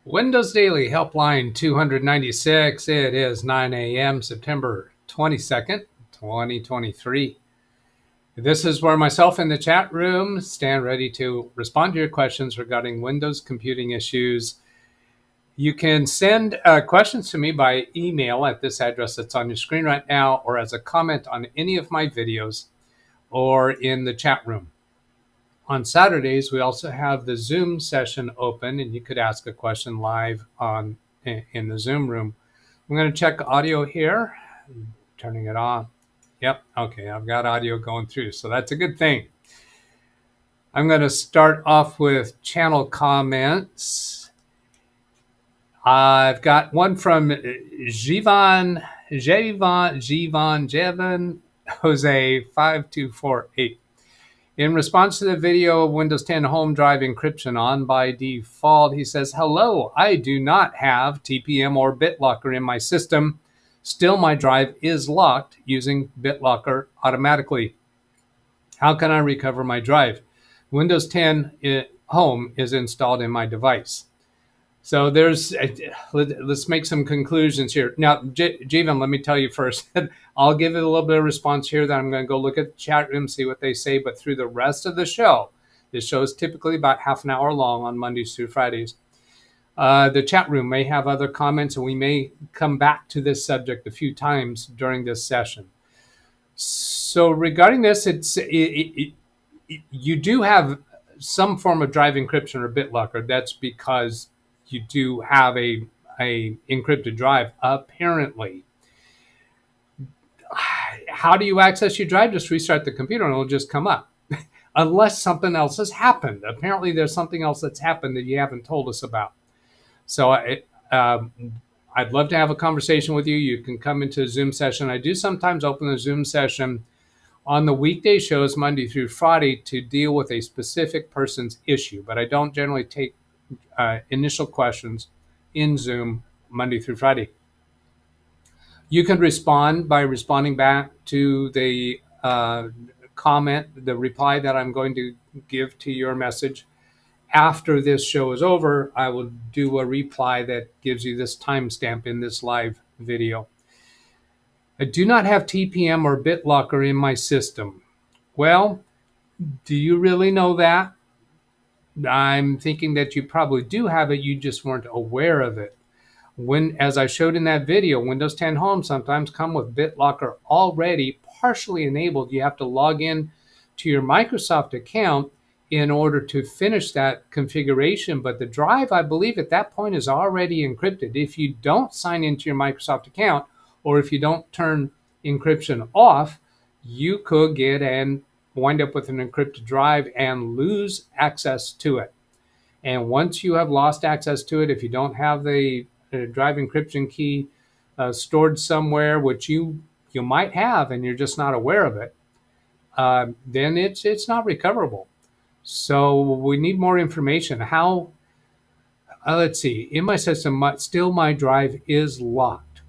Windows Daily Helpline 296. It is 9 a.m. September 22nd, 2023. This is where myself in the chat room stand ready to respond to your questions regarding Windows computing issues. You can send questions to me by email at this address that's on your screen right now, or as a comment on any of my videos, or in the chat room. On Saturdays, we also have the Zoom session open, and you could ask a question live in the Zoom room. I'm going to check audio here, turning it on. Yep, okay, I've got audio going through, so that's a good thing. I'm going to start off with channel comments. I've got one from Jivan Jose 5248. In response to the video of Windows 10 home drive encryption on by default, he says, "Hello, I do not have TPM or BitLocker in my system. Still, my drive is locked using BitLocker automatically. How can I recover my drive? Windows 10 home is installed in my device." So let's make some conclusions here. Now, Jivan, let me tell you first, I'll give it a little bit of response here, then I'm going to go look at the chat room, see what they say. But through the rest of the show, this show is typically about half an hour long on Mondays through Fridays. The chat room may have other comments, and we may come back to this subject a few times during this session. So regarding this, you do have some form of drive encryption or BitLocker. That's because you do have a encrypted drive, apparently. How do you access your drive? Just restart the computer and it'll just come up. Unless something else has happened. Apparently there's something else that's happened that you haven't told us about. So I'd love to have a conversation with you. You can come into a Zoom session. I do sometimes open the Zoom session on the weekday shows, Monday through Friday, to deal with a specific person's issue. But I don't generally take initial questions in Zoom Monday through Friday. You can respond by responding back to the comment, the reply that I'm going to give to your message. After this show is over, I will do a reply that gives you this timestamp in this live video. I do not have TPM or BitLocker in my system. Well, do you really know that? I'm thinking that you probably do have it, you just weren't aware of it. As I showed in that video, Windows 10 Home sometimes come with BitLocker already partially enabled. You have to log in to your Microsoft account in order to finish that configuration, but the drive, I believe, at that point is already encrypted. If you don't sign into your Microsoft account, or if you don't turn encryption off, you could get and wind up with an encrypted drive and lose access to it. And once you have lost access to it, if you don't have the drive encryption key stored somewhere, which you might have and you're just not aware of it, then it's not recoverable. So we need more information. How? Let's see. In my system, still my drive is locked.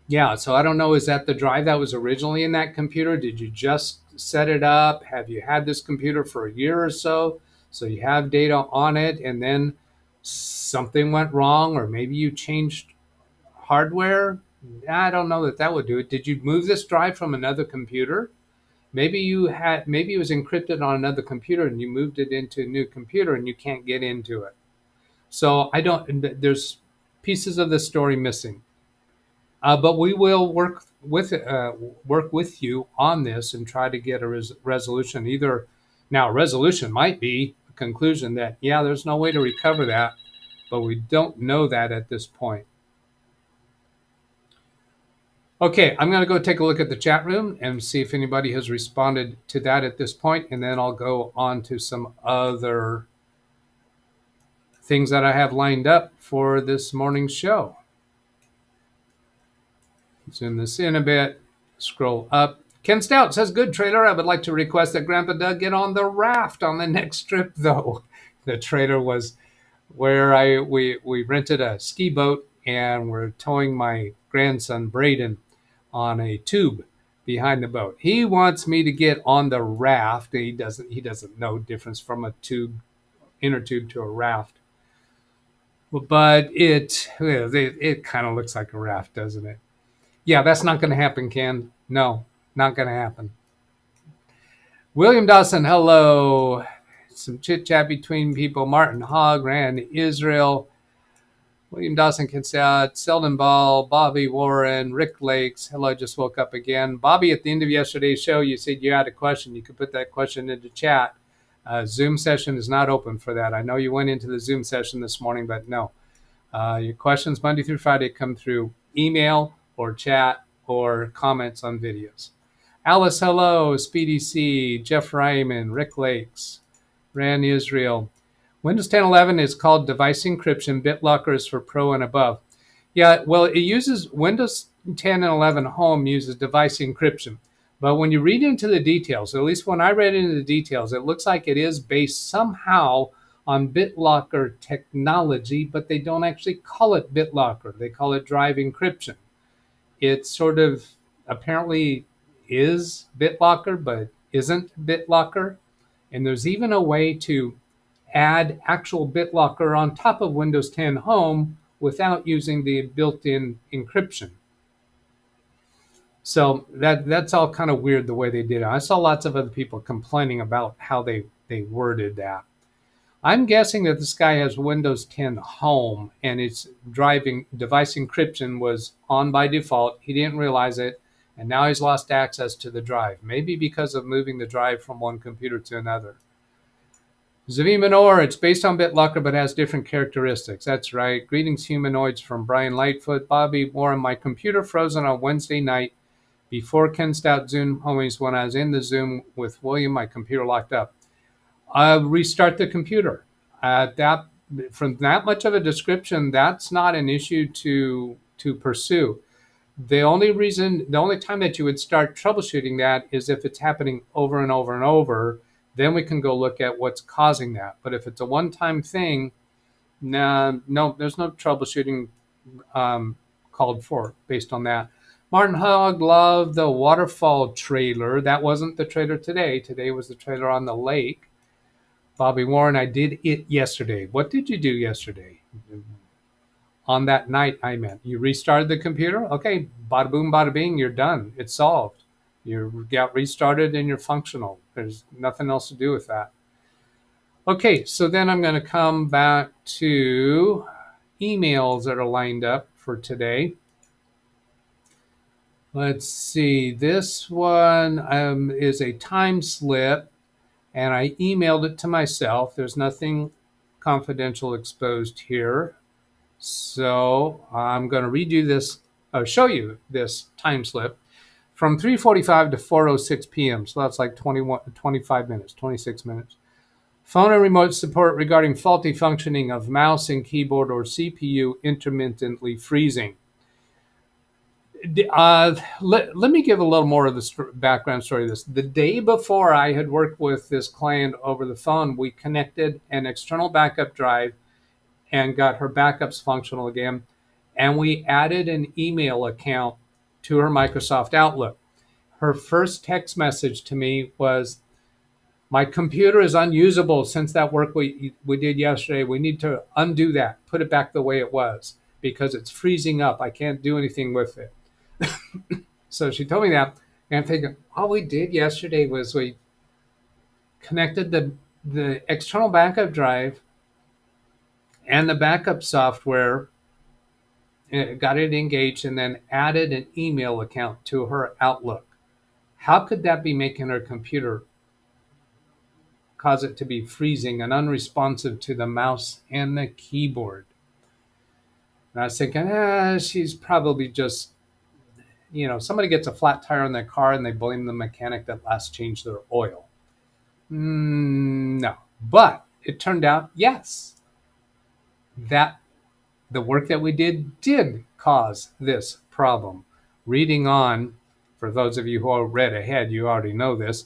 Yeah, so I don't know, is that the drive that was originally in that computer? Did you just set it up? Have you had this computer for a year or so? So you have data on it and then something went wrong, or maybe you changed hardware? I don't know that would do it. Did you move this drive from another computer? Maybe it was encrypted on another computer and you moved it into a new computer and you can't get into it. So there's pieces of the story missing. But we will work with you on this and try to get a resolution. Now, a resolution might be a conclusion that, yeah, there's no way to recover that, but we don't know that at this point. Okay, I'm going to go take a look at the chat room and see if anybody has responded to that at this point, and then I'll go on to some other things that I have lined up for this morning's show. Zoom this in a bit, scroll up. Ken Stout says, "Good trailer. I would like to request that Grandpa Doug get on the raft on the next trip, though." The trailer was where we rented a ski boat and we're towing my grandson Braden on a tube behind the boat. He wants me to get on the raft. He doesn't know difference from a inner tube to a raft. But it kind of looks like a raft, doesn't it? Yeah, that's not going to happen, Ken. No, not going to happen. William Dawson, hello. Some chit chat between people. Martin Hogg, Rand Israel, William Dawson Kinsat, Selden Ball, Bobby Warren, Rick Lakes. Hello, I just woke up again. Bobby, at the end of yesterday's show, you said you had a question. You could put that question into chat. Zoom session is not open for that. I know you went into the Zoom session this morning, but no. Your questions Monday through Friday come through email or chat or comments on videos. Alice, hello. Speedy C, Jeff Ryman, Rick Lakes, Rand Israel. Windows 10 11 is called device encryption. BitLocker is for Pro and above. Yeah, well, it uses Windows 10 and 11 Home uses device encryption. But when you read into the details, at least when I read into the details, it looks like it is based somehow on BitLocker technology, but they don't actually call it BitLocker. They call it drive encryption. It sort of apparently is BitLocker, but isn't BitLocker. And there's even a way to add actual BitLocker on top of Windows 10 Home without using the built-in encryption. So that's all kind of weird the way they did it. I saw lots of other people complaining about how they worded that. I'm guessing that this guy has Windows 10 Home and it's driving device encryption was on by default. He didn't realize it, and now he's lost access to the drive, maybe because of moving the drive from one computer to another. Zavi Manor, it's based on BitLocker but has different characteristics. That's right. Greetings, humanoids, from Brian Lightfoot. Bobby Warren, my computer frozen on Wednesday night before Ken Stout Zoom homies. When I was in the Zoom with William, my computer locked up. Restart the computer. From that much of a description, that's not an issue to pursue. The only time that you would start troubleshooting that is if it's happening over and over and over. Then we can go look at what's causing that. But if it's a one-time thing, no, there's no troubleshooting called for based on that. Martin Hogg, love the waterfall trailer. That wasn't the trailer today. Today was the trailer on the lake. Bobby Warren, I did it yesterday. What did you do yesterday? On that night, I meant. You restarted the computer? Okay, bada boom, bada bing, you're done. It's solved. You got restarted and you're functional. There's nothing else to do with that. Okay, so then I'm going to come back to emails that are lined up for today. Let's see. This one is a time slip, and I emailed it to myself. There's nothing confidential exposed here. So I'm going to redo this, show you this time slip from 3:45 to 4:06 p.m. So that's like 25 minutes, 26 minutes. Phone and remote support regarding faulty functioning of mouse and keyboard or CPU intermittently freezing. Let me give a little more of the background story of this. The day before I had worked with this client over the phone, we connected an external backup drive and got her backups functional again. And we added an email account to her Microsoft Outlook. Her first text message to me was, my computer is unusable since that work we did yesterday. We need to undo that, put it back the way it was because it's freezing up. I can't do anything with it. So she told me that, and I'm thinking, all we did yesterday was we connected the external backup drive and the backup software, got it engaged, and then added an email account to her Outlook. How could that be making her computer cause it to be freezing and unresponsive to the mouse and the keyboard? And I was thinking, she's probably just, somebody gets a flat tire on their car and they blame the mechanic that last changed their oil. No. But it turned out, yes, that the work that we did cause this problem. Reading on, for those of you who are read ahead, you already know this,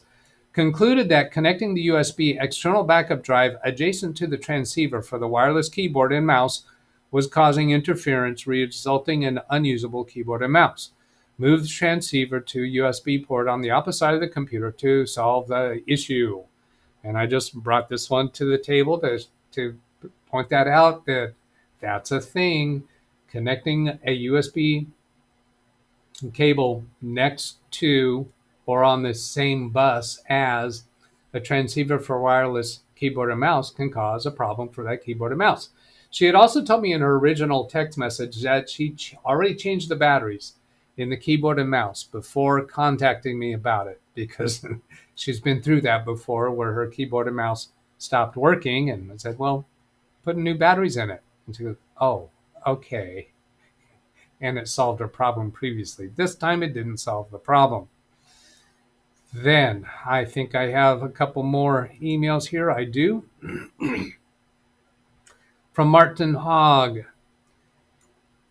concluded that connecting the USB external backup drive adjacent to the transceiver for the wireless keyboard and mouse was causing interference, resulting in unusable keyboard and mouse. Move the transceiver to USB port on the opposite side of the computer to solve the issue. And I just brought this one to the table to point that out, that That's a thing. Connecting a USB cable next to or on the same bus as a transceiver for wireless keyboard and mouse can cause a problem for that keyboard and mouse. She had also told me in her original text message that she already changed the batteries in the keyboard and mouse before contacting me about it, because she's been through that before where her keyboard and mouse stopped working, and I said, well, put new batteries in it. And she goes, oh, okay. And it solved her problem previously. This time it didn't solve the problem. Then I think I have a couple more emails here. I do. From Martin Hogg. He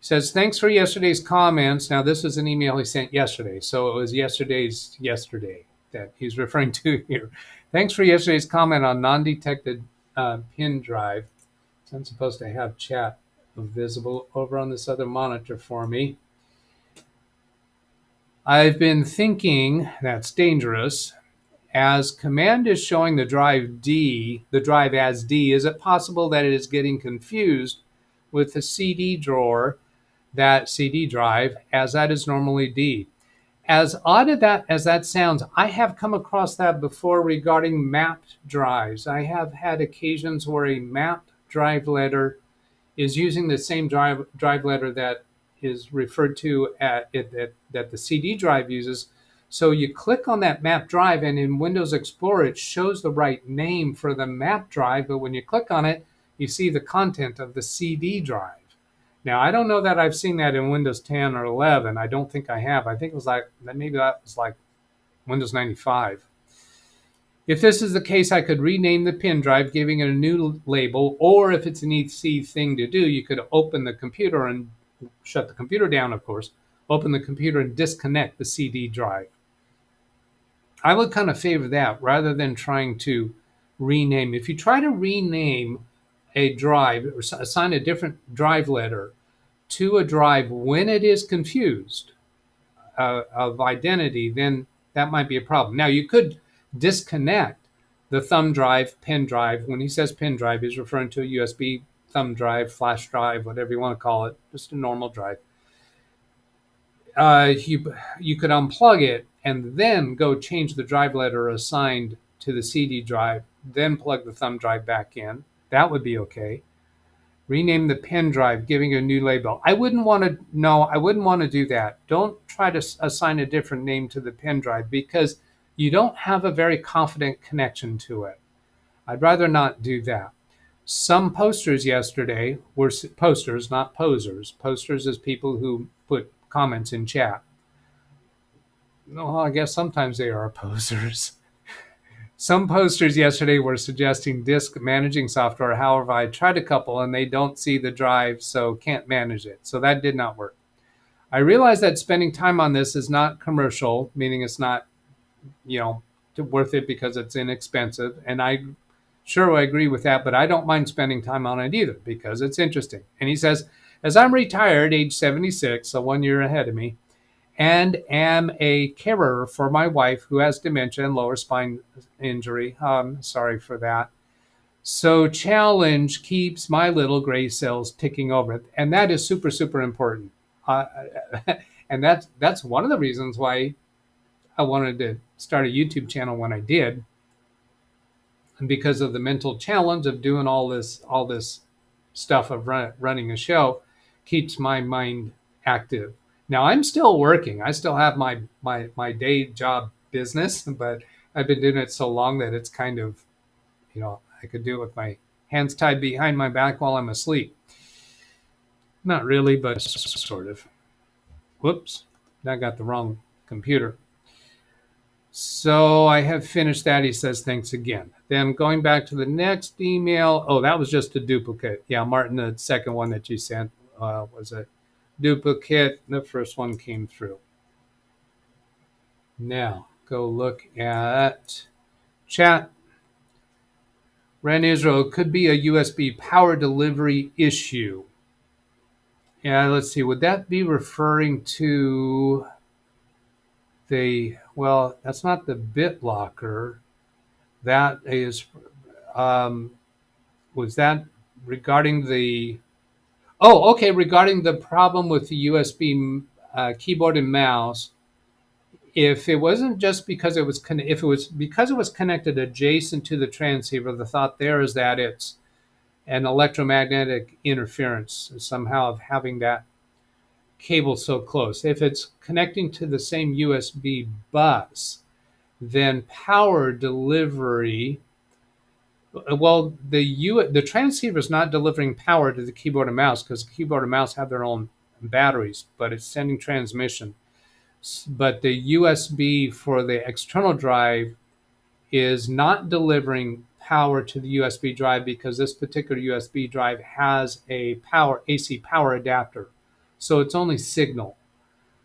says, thanks for yesterday's comments. Now, this is an email he sent yesterday, so it was yesterday that he's referring to here. Thanks for yesterday's comment on non-detected pin drive. So I'm supposed to have chat visible over on this other monitor for me. I've been thinking, that's dangerous, as command is showing the drive as D, is it possible that it is getting confused with the CD drawer, that CD drive, as that is normally D? As odd as that sounds, I have come across that before regarding mapped drives. I have had occasions where a mapped drive letter is using the same drive letter that is referred to that the CD drive uses. So you click on that map drive, and in Windows Explorer, it shows the right name for the map drive. But when you click on it, you see the content of the CD drive. Now, I don't know that I've seen that in Windows 10 or 11. I don't think I have. I think it was maybe that was like Windows 95. If this is the case, I could rename the pin drive, giving it a new label, or if it's an easy thing to do, you could open the computer and shut the computer down, of course, open the computer and disconnect the CD drive. I would kind of favor that rather than trying to rename. If you try to rename a drive or assign a different drive letter to a drive when it is confused of identity, then that might be a problem. Now, you could disconnect the thumb drive, pen drive. When he says pen drive, he's referring to a USB thumb drive, flash drive, whatever you want to call it, just a normal drive. You could unplug it and then go change the drive letter assigned to the CD drive, then plug the thumb drive back in. That would be okay. Rename the pen drive, giving it a new label. I wouldn't want to do that. Don't try to assign a different name to the pen drive because you don't have a very confident connection to it. I'd rather not do that. Some posters yesterday were posters, not posers. Posters is people who put comments in chat. Well, I guess sometimes they are posers. Some posters yesterday were suggesting disk managing software. However, I tried a couple and they don't see the drive, so can't manage it. So that did not work. I realize that spending time on this is not commercial, meaning it's not, worth it because it's inexpensive. And I agree with that, but I don't mind spending time on it either because it's interesting. And he says, as I'm retired, age 76, so 1 year ahead of me, and am a carer for my wife who has dementia and lower spine injury. Sorry for that. So challenge keeps my little gray cells ticking over. And that is super, super important. And that's one of the reasons why I wanted to start a YouTube channel when I did. And because of the mental challenge of doing all this stuff of running a show keeps my mind active. Now, I'm still working. I still have my day job business, but I've been doing it so long that it's kind of, I could do it with my hands tied behind my back while I'm asleep. Not really, but sort of. Whoops, I got the wrong computer. So I have finished that. He says, thanks again. Then going back to the next email. Oh, that was just a duplicate. Yeah, Martin, the second one that you sent was a duplicate. The first one came through. Now, go look at chat. Ren Israel, could be a USB power delivery issue. Yeah, let's see. Would that be referring to well, that's not the BitLocker. That is, was that regarding the Oh, okay. Regarding the problem with the USB keyboard and mouse, if it wasn't just because it was if it was because it was connected adjacent to the transceiver, the thought there is that it's an electromagnetic interference somehow of having that cable so close. If it's connecting to the same USB bus, then power delivery, well, the transceiver is not delivering power to the keyboard and mouse because the keyboard and mouse have their own batteries, but it's sending transmission. But the USB for the external drive is not delivering power to the USB drive because this particular USB drive has a AC power adapter. So it's only signal.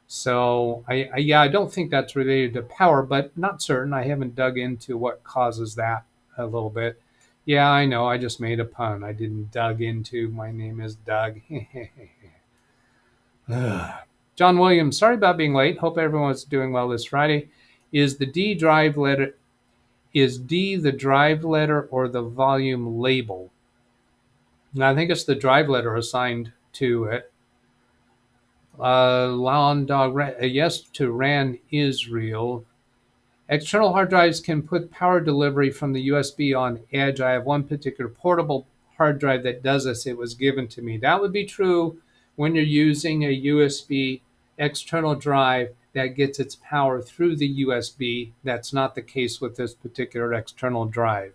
So I don't think that's related to power, but not certain. I haven't dug into what causes that a little bit. Yeah, I know. I just made a pun. I didn't dug into. My name is Doug. John Williams, sorry about being late. Hope everyone's doing well this Friday. Is the D drive letter? Is D the drive letter or the volume label? And I think it's the drive letter assigned to it. Lawn Dog, yes to Ran Israel. External hard drives can put power delivery from the USB on edge. I have one particular portable hard drive that does this. It was given to me. That would be true when you're using a USB external drive that gets its power through the USB. That's not the case with this particular external drive.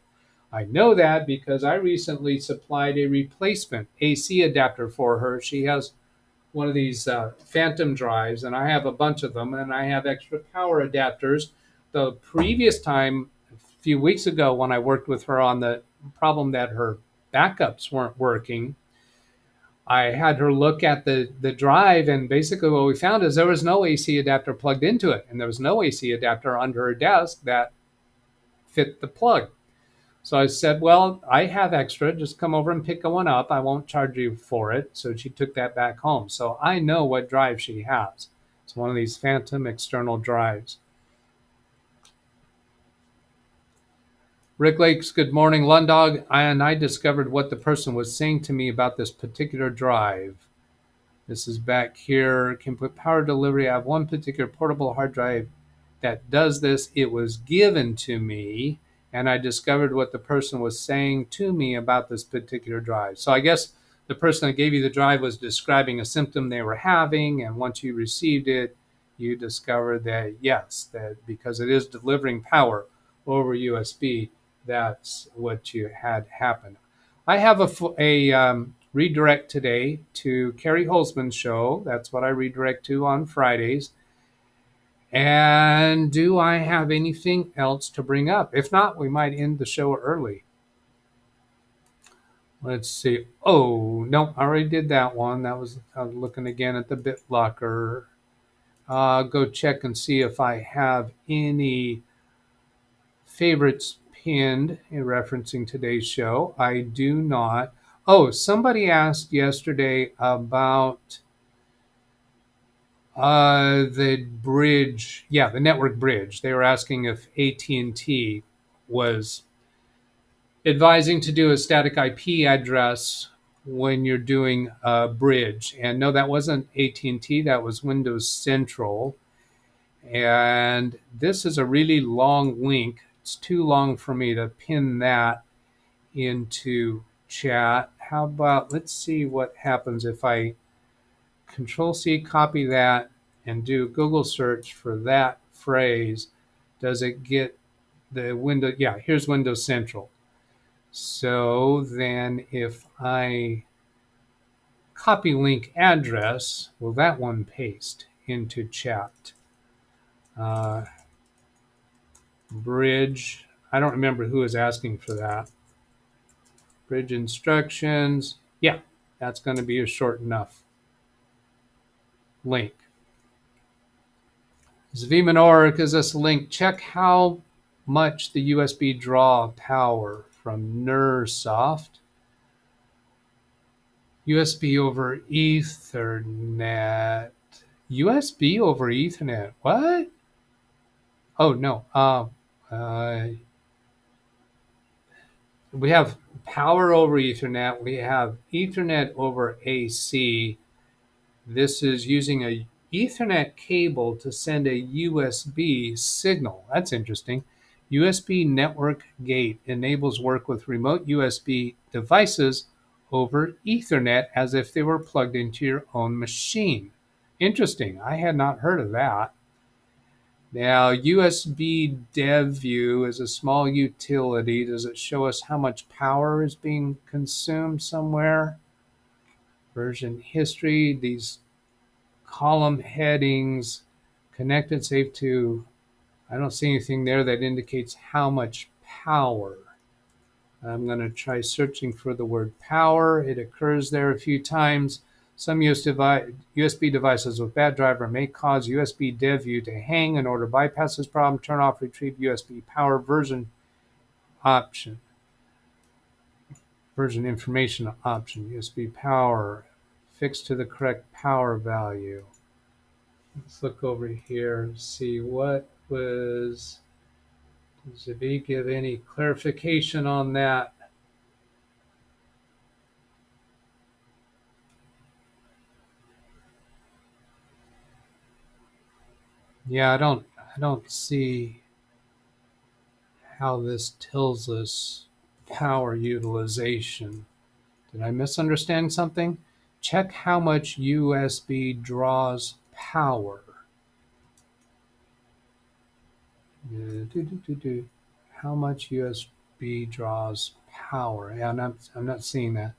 I know that because I recently supplied a replacement AC adapter for her. She has one of these phantom drives, and I have a bunch of them, and I have extra power adapters. The previous time, a few weeks ago, when I worked with her on the problem that her backups weren't working, I had her look at the drive, and basically what we found is there was no AC adapter plugged into it, and there was no AC adapter under her desk that fit the plug. So I said, well, I have extra. Just come over and pick one up. I won't charge you for it. So she took that back home. So I know what drive she has. It's one of these phantom external drives. Rick Lakes, good morning. Lundog, and I discovered what the person was saying to me about this particular drive. This is back here. Can put power delivery. I have one particular portable hard drive that does this. It was given to me, and I discovered what the person was saying to me about this particular drive. So I guess the person that gave you the drive was describing a symptom they were having, and once you received it, you discovered that, yes, that because it is delivering power over USB, that's what you had happen. I have a redirect today to Carrie Holzman's show. That's what I redirect to on Fridays. And do I have anything else to bring up? If not, we might end the show early. Let's see. Oh, no, I already did that one. I was looking again at the BitLocker. Go check and see if I have any favorites pinned in referencing today's show. I do not. Oh, somebody asked yesterday about the bridge, the network bridge. They were asking if AT&T was advising to do a static IP address when you're doing a bridge. And no, that wasn't AT&T. That was Windows Central. And this is a really long link. It's too long for me to pin that into chat. How about, let's see what happens if I Control-C, copy that, and do Google search for that phrase. Does it get the window? Yeah, here's Windows Central. So then if I copy link address, will that one paste into chat? Bridge. I don't remember who is asking for that. Bridge instructions. Yeah, that's going to be a short enough link. Zvimanor gives us a link. Check how much the USB draw power from Nersoft. USB over Ethernet. USB over Ethernet. What? Oh, no. We have Power over Ethernet. We have Ethernet over AC. This is using a Ethernet cable to send a USB signal. That's interesting. USB network gate enables work with remote USB devices over Ethernet as if they were plugged into your own machine. Interesting. I had not heard of that. Now, USB dev view is a small utility. Does it show us how much power is being consumed somewhere? Version history, these column headings, connected safe to, I don't see anything there that indicates how much power. I'm going to try searching for the word power. It occurs there a few times. Some USB devices with bad driver may cause USB dev view to hang. In order to bypass this problem, turn off retrieve USB power version option. Version information option, USB power, fixed to the correct power value. Let's look over here and see what was, does Zabi give any clarification on that? Yeah, I don't see how this tells us power utilization. Did I misunderstand something? Check how much USB draws power. How much USB draws power? Yeah, I'm not seeing that.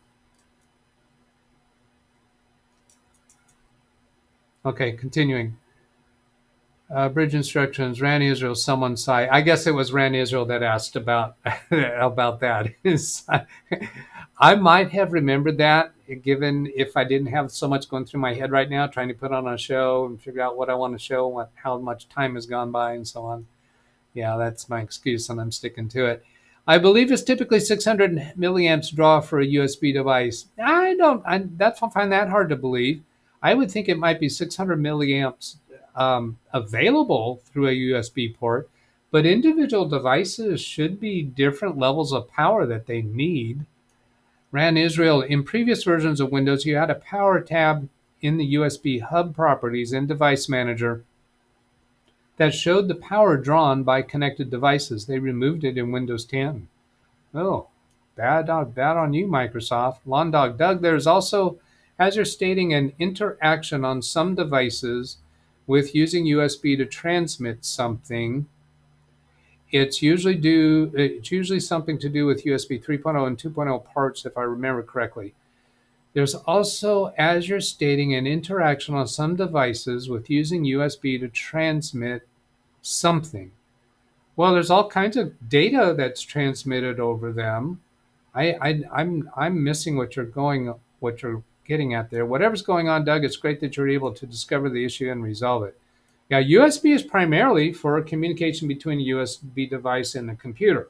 Okay, continuing. Bridge instructions, Ran Israel, someone site. I guess it was Ran Israel that asked about about that. I might have remembered that, given if I didn't have so much going through my head right now, trying to put on a show and figure out what I want to show, how much time has gone by, and so on. Yeah, that's my excuse, and I'm sticking to it. I believe it's typically 600 milliamps draw for a USB device. I find that hard to believe. I would think it might be 600 milliamps available through a USB port, but individual devices should be different levels of power that they need. Ran Israel, in previous versions of Windows, you had a power tab in the USB hub properties in Device Manager that showed the power drawn by connected devices. They removed it in Windows 10. Oh, bad on you, Microsoft. Lawn Dog Doug, there's also, as you're stating, an interaction on some devices with using USB to transmit something. It's usually something to do with USB 3.0 and 2.0 parts, if I remember correctly. There's also, as you're stating, an interaction on some devices with using USB to transmit something. Well, there's all kinds of data that's transmitted over them. I'm missing what you're getting at there. Whatever's going on, Doug, it's great that you're able to discover the issue and resolve it. Now, USB is primarily for communication between a USB device and a computer.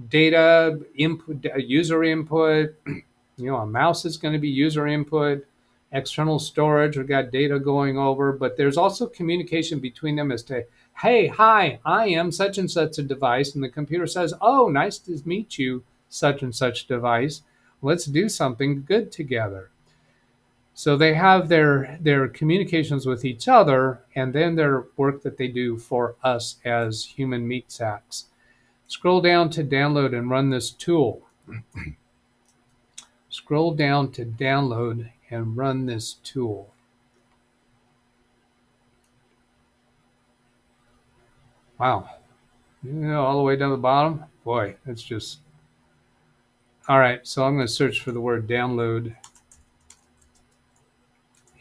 Data input, user input. A mouse is going to be user input. External storage, we've got data going over, but there's also communication between them as to, hey, hi, I am such and such a device, and the computer says, oh, nice to meet you, such and such device. Let's do something good together. So they have their communications with each other, and then their work that they do for us as human meat sacks. Scroll down to download and run this tool. Scroll down to download and run this tool. Wow. All the way down the bottom? Boy, that's just... All right, so I'm going to search for the word download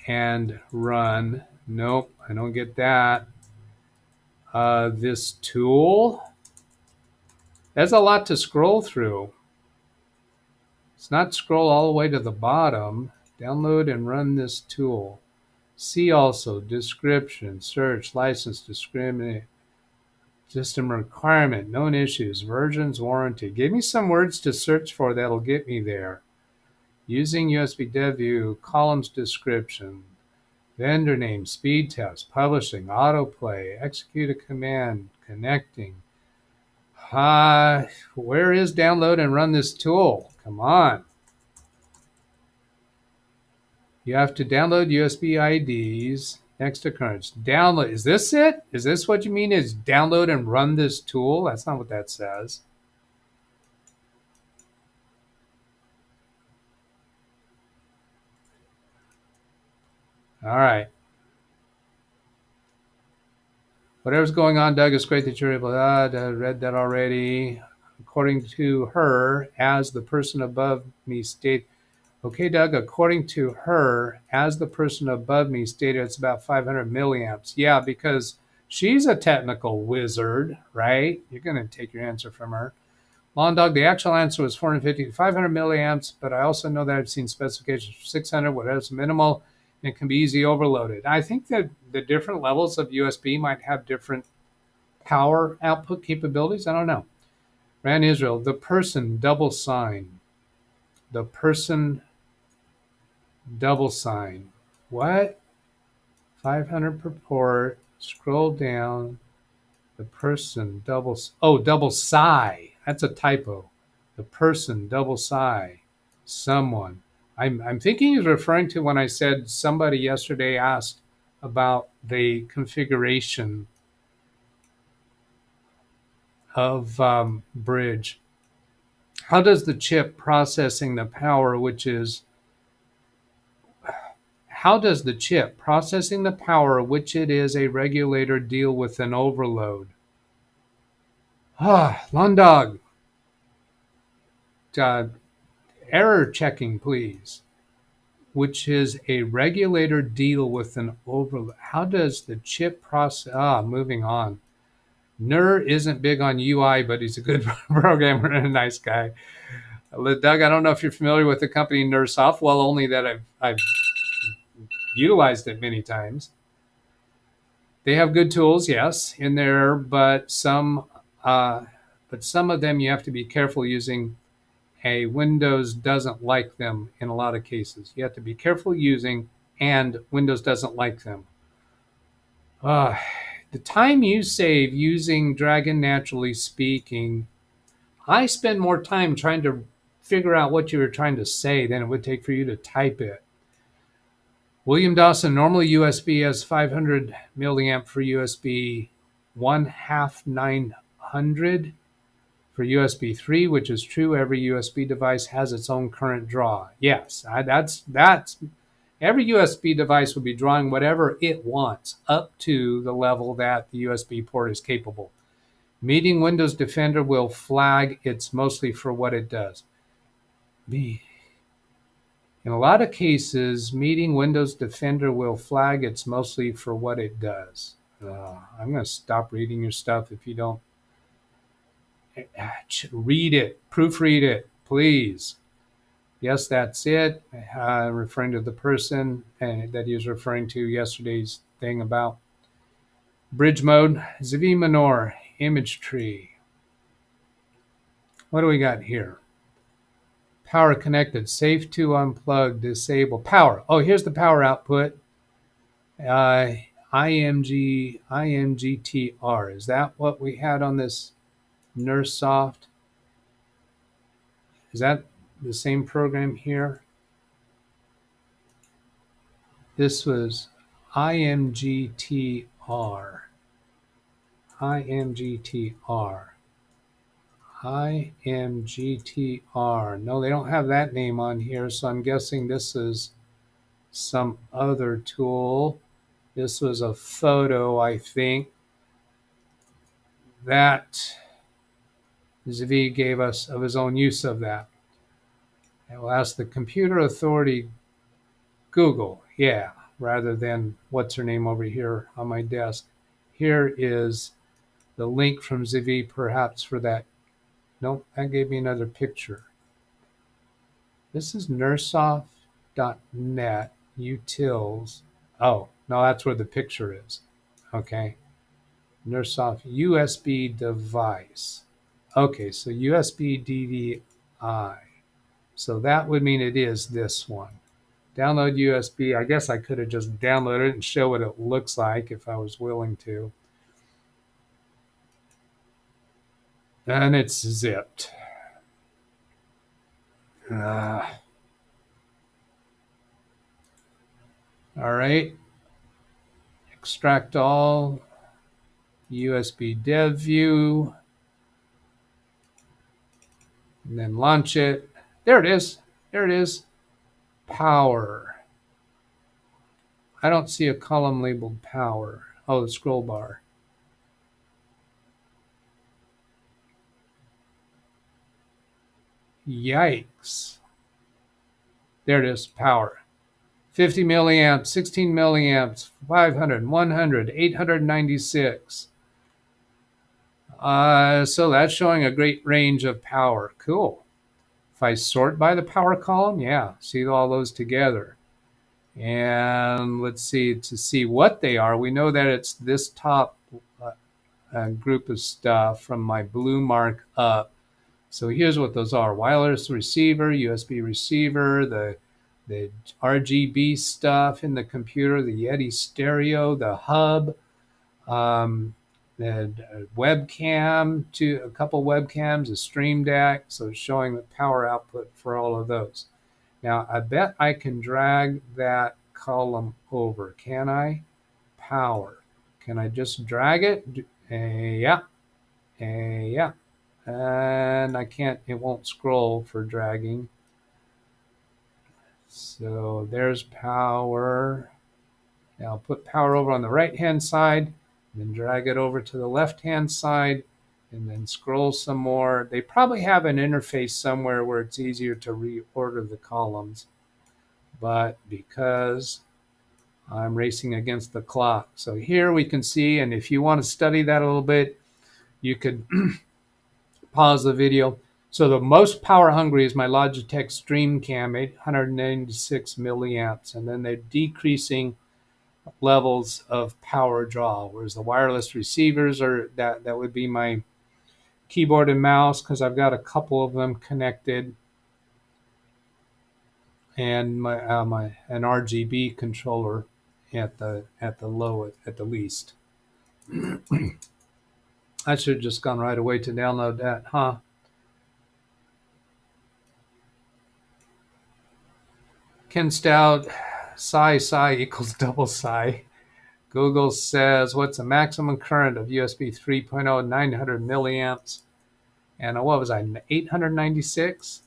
and run. Nope, I don't get that. This tool? That's a lot to scroll through. It's not scroll all the way to the bottom. Download and run this tool. See also description, search, license, discriminate, system requirement, known issues, versions, warranty. Give me some words to search for that'll get me there. Using USB dev view, columns description, vendor name, speed test, publishing, autoplay, execute a command, connecting. Where is download and run this tool? Come on. You have to download USB IDs next to currents. Download. Is this it? Is this what you mean is download and run this tool? That's not what that says. All right. Whatever's going on, Doug, it's great that you're able to, read that already. According to her, as the person above me stated, okay, Doug, according to her, as the person above me stated, it's about 500 milliamps. Yeah, because she's a technical wizard, right? You're going to take your answer from her. Lawn Dog, the actual answer was 450 to 500 milliamps, but I also know that I've seen specifications for 600, whatever's minimal, and it can be easy overloaded. I think that the different levels of USB might have different power output capabilities. I don't know. Ran Israel, the person double sign. The person double sign. What? 500 per port. Scroll down. The person double. Oh, double sigh. That's a typo. The person double sigh. Someone. I'm thinking he's referring to when I said somebody yesterday asked about the configuration of bridge. How does the chip processing the power, how does the chip processing the power, which it is a regulator, deal with an overload? Lundog, error checking, please. Which is a regulator deal with an overload. How does the chip process? Moving on. Nur isn't big on UI, but he's a good programmer and a nice guy. Doug, I don't know if you're familiar with the company NurSoft. Well, only that I've utilized it many times. They have good tools, yes, in there, but some of them you have to be careful using. Windows doesn't like them in a lot of cases. You have to be careful using, and Windows doesn't like them. The time you save using Dragon Naturally Speaking, I spend more time trying to figure out what you were trying to say than it would take for you to type it. William Dawson, normally USB has 500 milliamp for USB 1/2 900 for USB 3, which is true. Every USB device has its own current draw. Yes, that's every USB device will be drawing whatever it wants up to the level that the USB port is capable. Meeting Windows Defender will flag it's mostly for what it does. In a lot of cases, meeting Windows Defender will flag it's mostly for what it does. I'm going to stop reading your stuff if you don't read it, proofread it, please. Yes, that's it. Referring to the person that he was referring to yesterday's thing about bridge mode. Zavi Manor, image tree. What do we got here? Power connected, safe to unplug, disable. Power. Oh, here's the power output. IMGTR. Is that what we had on this NurSoft? Is that the same program here? This was IMGTR. IMGTR. IMGTR. No, they don't have that name on here, so I'm guessing this is some other tool. This was a photo, I think, that Zvi gave us of his own use of that. I will ask the computer authority Google, yeah, rather than what's her name over here on my desk. Here is the link from Zvi, perhaps for that. Nope, that gave me another picture. This is nursoft.net utils. Oh, no, that's where the picture is. Okay. NurSoft USB device. Okay, so USB DVI. So that would mean it is this one. Download USB. I guess I could have just downloaded it and show what it looks like if I was willing to. And it's zipped. All right. Extract all. USB dev view. And then launch it. There it is. There it is. Power. I don't see a column labeled power. Oh, the scroll bar. Yikes. There it is, power. 50 milliamps, 16 milliamps, 500, 100, 896. So that's showing a great range of power. Cool. If I sort by the power column, yeah, see all those together. And let's see, to see what they are, we know that it's this top group of stuff from my blue mark up. So here's what those are: wireless receiver, USB receiver, the RGB stuff in the computer, the Yeti stereo, the hub, the webcam, a couple webcams, a stream deck. So it's showing the power output for all of those. Now I bet I can drag that column over. Can I? Power. Can I just drag it? Yeah. Yeah. And I can't, it won't scroll for dragging. So there's power. Now I'll put power over on the right hand side, then drag it over to the left hand side, and then scroll some more. They probably have an interface somewhere where it's easier to reorder the columns, but because I'm racing against the clock. So here we can see, and if you want to study that a little bit, you could pause the video. So the most power hungry is my Logitech StreamCam, 896 milliamps, and then they're decreasing levels of power draw, whereas the wireless receivers are that would be my keyboard and mouse, because I've got a couple of them connected, and my an RGB controller at the least. I should have just gone right away to download that, huh? Ken Stout, psi equals double psi. Google says, what's the maximum current of USB 3.0? 900 milliamps. And what was I, 896?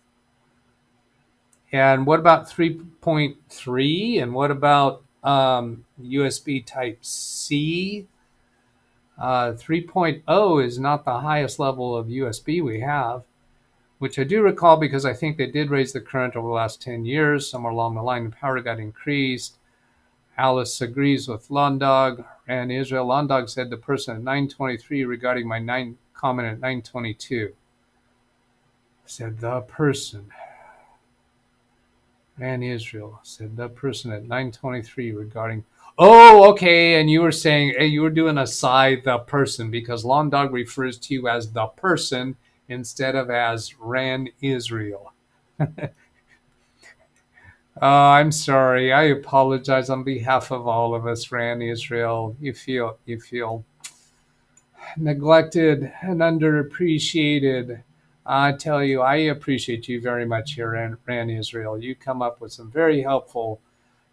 And what about 3.3? And what about USB Type-C? 3.0 is not the highest level of USB we have, which I do recall because I think they did raise the current over the last 10 years. Somewhere along the line, the power got increased. Alice agrees with Londog. And Israel Londog said the person at 923 regarding my comment at 922. Said the person. And Israel said the person at 923 regarding. Oh, okay. And you were saying, hey, you were doing a psi, the person, because Londog refers to you as the person instead of as Ran Israel. I'm sorry. I apologize on behalf of all of us, Ran Israel. You feel neglected and underappreciated. I tell you, I appreciate you very much here, Ran Israel. You come up with some very helpful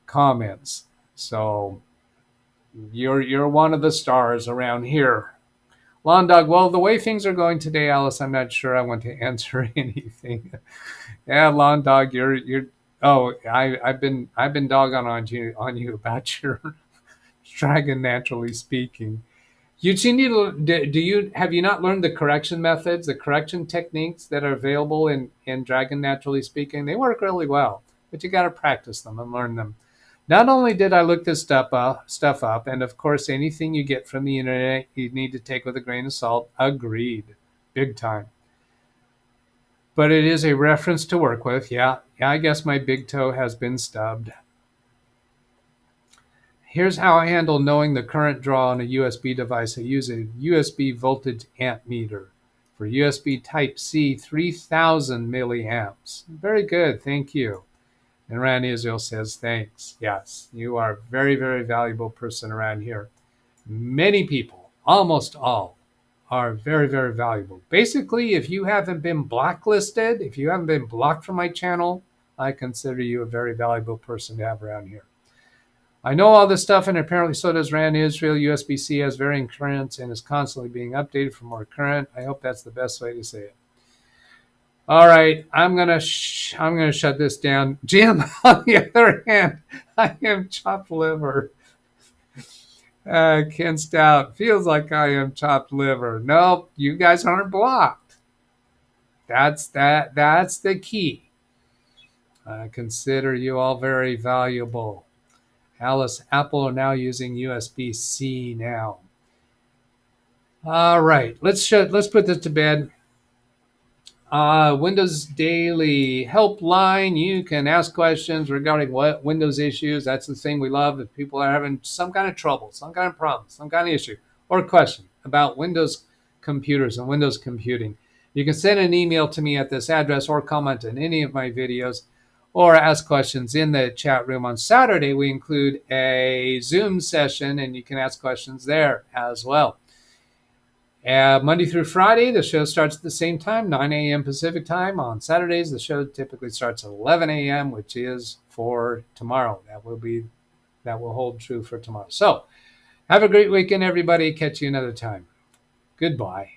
comments. So you're one of the stars around here. Londog, well, the way things are going today, Alice, I'm not sure I want to answer anything. Yeah, Londog, you're. Oh, I've been dogging on you about your dragon, naturally speaking. You need to, have you not learned the correction methods, the correction techniques that are available in Dragon, naturally speaking? They work really well, but you got to practice them and learn them. Not only did I look this stuff up, and of course, anything you get from the internet, you need to take with a grain of salt. Agreed, big time. But it is a reference to work with. Yeah, I guess my big toe has been stubbed. Here's how I handle knowing the current draw on a USB device. I use a USB voltage amp meter for USB Type-C, 3000 milliamps. Very good, thank you. And Ran Israel says, thanks. Yes, you are a very, very valuable person around here. Many people, almost all, are very, very valuable. Basically, if you haven't been blacklisted, if you haven't been blocked from my channel, I consider you a very valuable person to have around here. I know all this stuff, and apparently so does RAND Israel. USB-C has varying currents and is constantly being updated for more current. I hope that's the best way to say it. All right, I'm gonna shut this down. Jim, on the other hand, I am chopped liver. Ken Stout, feels like I am chopped liver. Nope, you guys aren't blocked. That's the key. I consider you all very valuable. Alice, Apple are now using USB-C now. All right, let's put this to bed. Windows Daily Helpline. You can ask questions regarding what Windows issues. That's the thing we love. If people are having some kind of trouble, some kind of problem, some kind of issue, or question about Windows computers and Windows computing, you can send an email to me at this address or comment in any of my videos or ask questions in the chat room. On Saturday, we include a Zoom session, and you can ask questions there as well. Monday through Friday, the show starts at the same time, 9 a.m. Pacific time. On Saturdays, the show typically starts at 11 a.m., which is for tomorrow. That will hold true for tomorrow. So have a great weekend, everybody. Catch you another time. Goodbye.